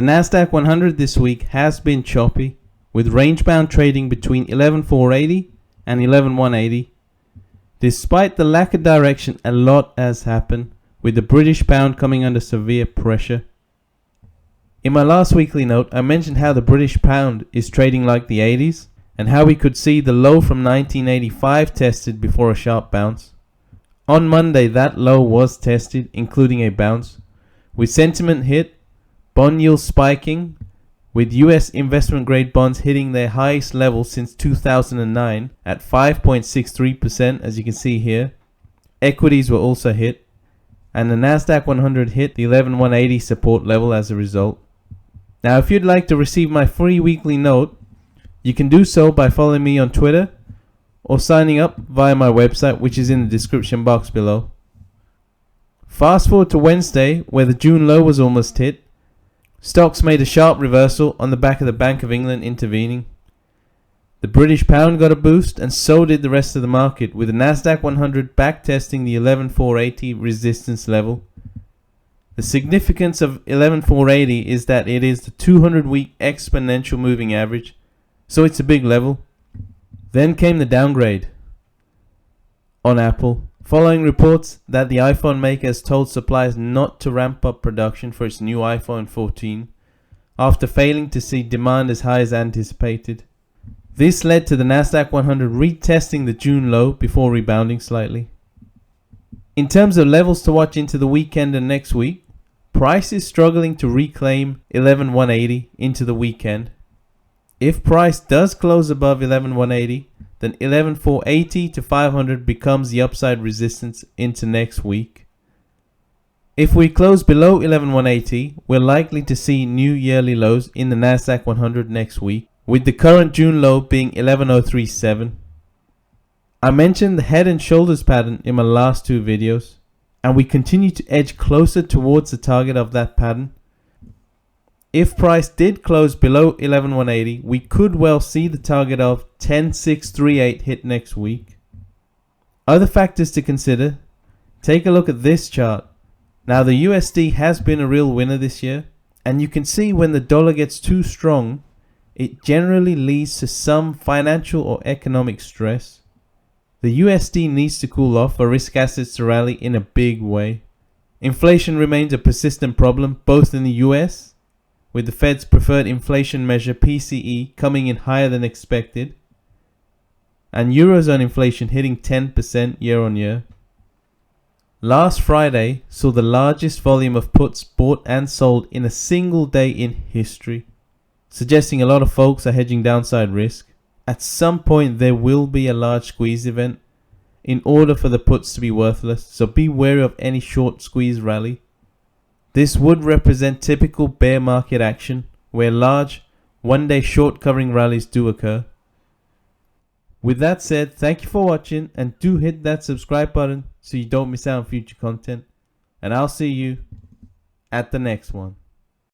The Nasdaq 100 this week has been choppy, with range-bound trading between 11,480 and 11,180. Despite the lack of direction, a lot has happened, with the British pound coming under severe pressure. In my last weekly note, I mentioned how the British pound is trading like the 80s, and how we could see the low from 1985 tested before a sharp bounce. On Monday, that low was tested, including a bounce, with sentiment hit, bond yields spiking, with US investment grade bonds hitting their highest level since 2009 at 5.63%, as you can see here. Equities were also hit, and the Nasdaq 100 hit the 11,180 support level as a result. Now, if you'd like to receive my free weekly note, you can do so by following me on Twitter or signing up via my website, which is in the description box below. Fast forward to Wednesday, where the June low was almost hit. Stocks made a sharp reversal on the back of the Bank of England intervening. The British pound got a boost, and so did the rest of the market, with the Nasdaq 100 backtesting the 11,480 resistance level. The significance of 11,480 is that it is the 200-week exponential moving average, so it's a big level. Then came the downgrade on Apple, following reports that the iPhone maker has told suppliers not to ramp up production for its new iPhone 14 after failing to see demand as high as anticipated. This led to the Nasdaq 100 retesting the June low before rebounding slightly. In terms of levels to watch into the weekend and next week, price is struggling to reclaim 11,180 into the weekend. If price does close above 11,180, then 11,480 to 500 becomes the upside resistance into next week. If we close below 11,180, we're likely to see new yearly lows in the Nasdaq 100 next week, with the current June low being 11,037. I mentioned the head and shoulders pattern in my last two videos, and we continue to edge closer towards the target of that pattern. If price did close below 11,180, we could well see the target of 10,638 hit next week. Other factors to consider: take a look at this chart. Now, the USD has been a real winner this year, and you can see when the dollar gets too strong, it generally leads to some financial or economic stress. The USD needs to cool off for risk assets to rally in a big way. Inflation remains a persistent problem both in the US, with the Fed's preferred inflation measure PCE coming in higher than expected, and Eurozone inflation hitting 10% year on year. Last Friday saw the largest volume of puts bought and sold in a single day in history, suggesting a lot of folks are hedging downside risk. At some point there will be a large squeeze event in order for the puts to be worthless, so be wary of any short squeeze rally. This would represent typical bear market action, where large, one-day short covering rallies do occur. With that said, thank you for watching, and do hit that subscribe button so you don't miss out on future content. And I'll see you at the next one.